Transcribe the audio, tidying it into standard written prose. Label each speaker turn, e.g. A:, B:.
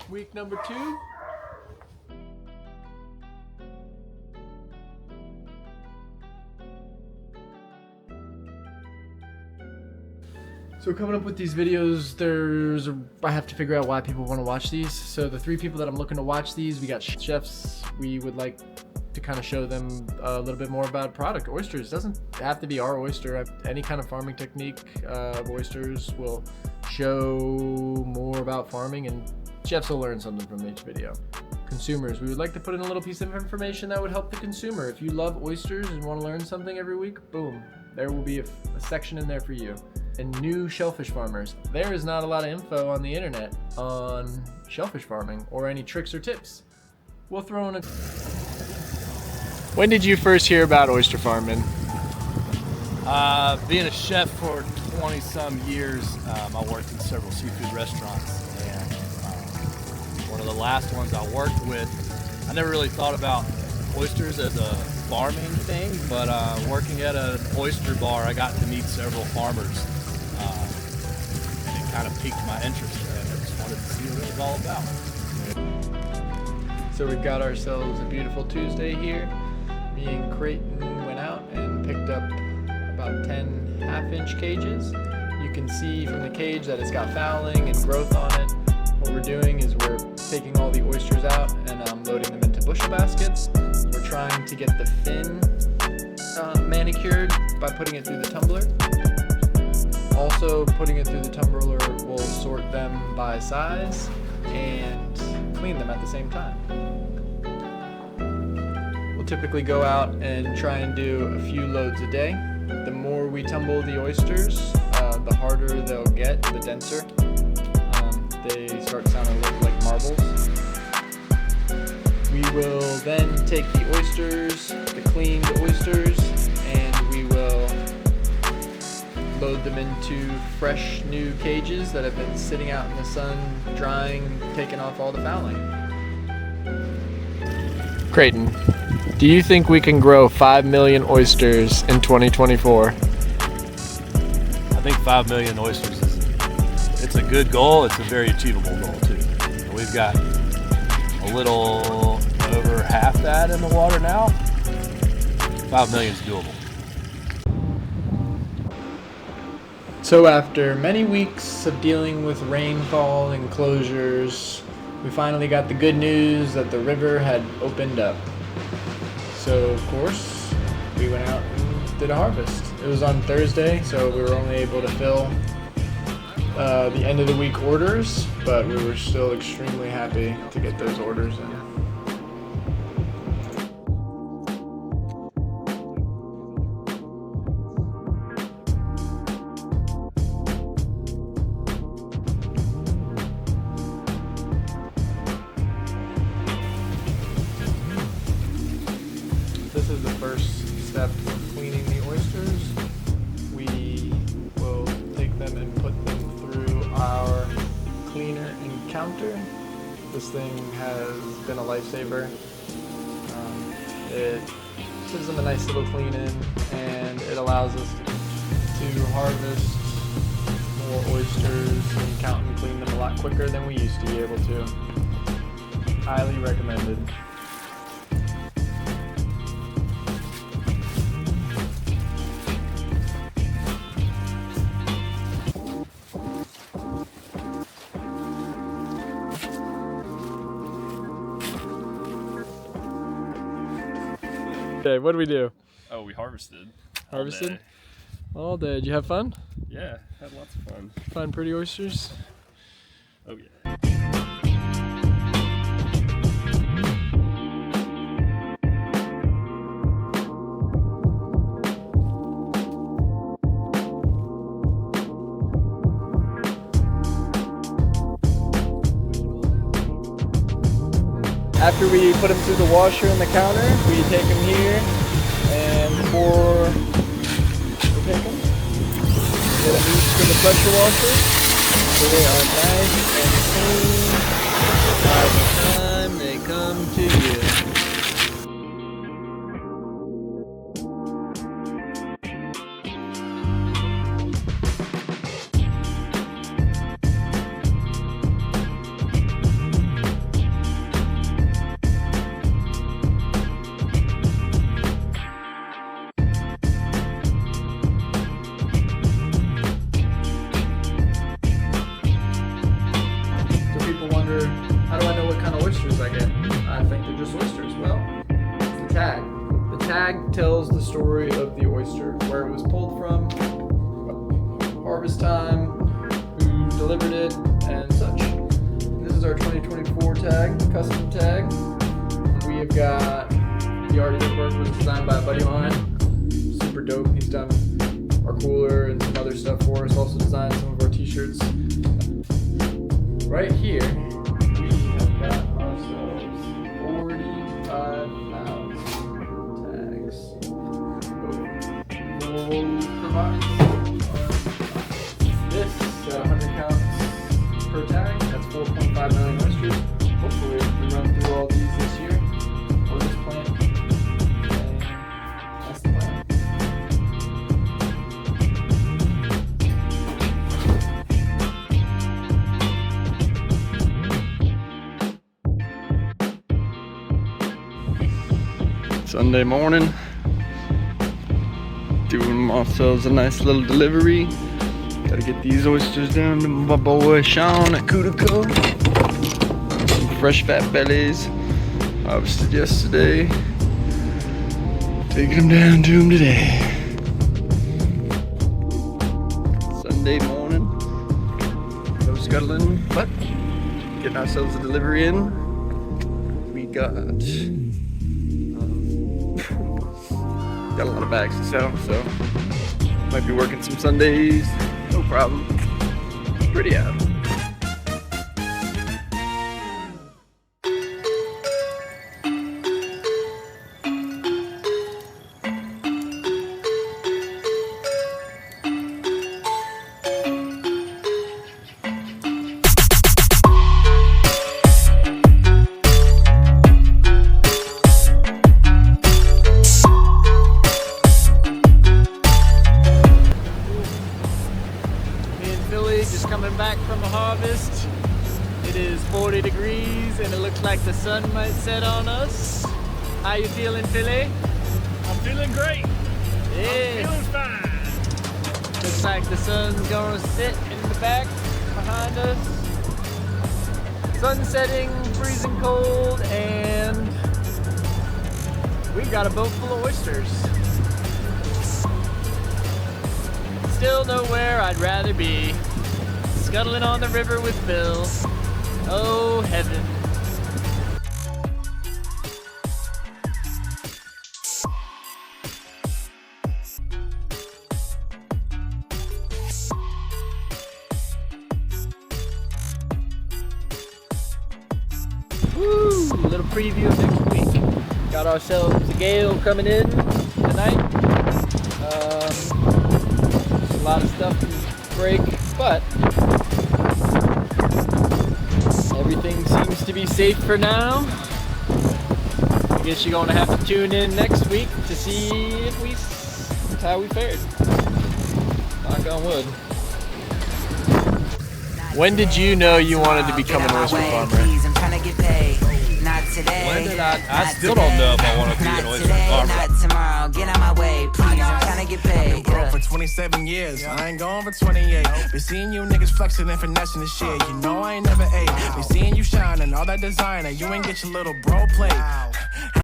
A: Week number 2. So coming up with these videos, I have to figure out why people want to watch these. So the 3 people that I'm looking to watch these, we got chefs. We would like to kind of show them a little bit more about product. Oysters doesn't have to be our oyster. Any kind of farming technique of oysters will show more about farming, and chefs will learn something from each video. Consumers, we would like to put in a little piece of information that would help the consumer. If you love oysters and want to learn something every week, boom, there will be a section in there for you. And new shellfish farmers, there is not a lot of info on the internet on shellfish farming or any tricks or tips. We'll throw in a... When did you first hear about oyster farming?
B: Being a chef for 20 some years, I worked in several seafood restaurants, and one of the last ones I worked with, I never really thought about oysters as a farming thing, but working at an oyster bar, I got to meet several farmers, and it kind of piqued my interest, and I just wanted to see what it was all about.
A: So we've got ourselves a beautiful Tuesday here. Me and Creighton went out and picked up about 10 half-inch cages. You can see from the cage that it's got fouling and growth on it. What we're doing is we're taking all the oysters out and loading them into bushel baskets. We're trying to get the fin manicured by putting it through the tumbler. Also, putting it through the tumbler will sort them by size and clean them at the same time. We'll typically go out and try and do a few loads a day. The more we tumble the oysters, the harder they'll get, the denser. They start sounding a little like marbles. We will then take the oysters, the cleaned oysters, and we will load them into fresh new cages that have been sitting out in the sun, drying, taking off all the fouling. Creighton, do you think we can grow 5 million oysters in 2024?
B: I think 5 million oysters it's a good goal. It's a very achievable goal too. We've got a little over half that in the water now. 5 million is doable.
A: So after many weeks of dealing with rainfall and closures, we finally got the good news that the river had opened up. So of course, we went out and did a harvest. It was on Thursday, so we were only able to fill the end of the week orders, but we were still extremely happy to get those orders in. This is the first step of cleaning the oysters. We will take them and put them through our cleaner and counter. This thing has been a lifesaver. It gives them a nice little clean in, and it allows us to harvest more oysters and count and clean them a lot quicker than we used to be able to. Highly recommended. Okay, what did we do?
C: Oh, we harvested.
A: Harvested? All day. Did you have fun?
C: Yeah, had lots of fun.
A: Find pretty oysters?
C: Oh yeah.
A: After we put them through the washer and the counter, we take them here and we'll take them, get them each to the pressure washer so they are nice and clean by the time they come to you. story of the oyster, where it was pulled from, harvest time, who delivered it, and such. This is our 2024 tag, custom tag. We have got the artist work was designed by a buddy of mine. Super dope. He's done our cooler and some other stuff for us. Also designed some of our t-shirts. Right here, we have got ourselves 45,000 tags. We'll provide this at 100 counts per tag. That's 4.5 million oysters. Hopefully, we run through all these this year. Or this plant. And that's the plan.
D: Sunday morning, doing ourselves a nice little delivery. Gotta get these oysters down to my boy Sean at Cutico. Some fresh fat bellies, harvested yesterday. Taking them down to him today. Sunday morning, no scuttling, but getting ourselves a delivery in. We got a lot of bags to sell, so might be working some Sundays, no problem. Pretty out.
E: Just coming back from a harvest. It is 40 degrees and it looks like the sun might set on us. How you feeling, Philly?
C: I'm feeling great.
E: Yeah.
C: I'm feeling fine.
E: Looks like the sun's gonna sit in the back behind us. Sun setting, freezing cold, and we've got a boat full of oysters. Still nowhere I'd rather be. Scuttling on the river with Bill. Oh, heaven. Woo! A little preview of next week. Got ourselves a gale coming in tonight. Just a lot of stuff to break, but everything seems to be safe for now. I guess you're gonna have to tune in next week to see if how we fared. Knock on wood.
A: When did you know you wanted to become an oyster farmer?
B: When did I still don't know if I want to be an oyster farmer.
F: Tomorrow, get out my way, please. I'm trying to get paid.
G: Bro, for 27 years, I ain't going for 28. Been seeing you niggas flexing and finessing the shit. You know I ain't never ate. Been seeing you shining, all that designer. You ain't get your little bro plate.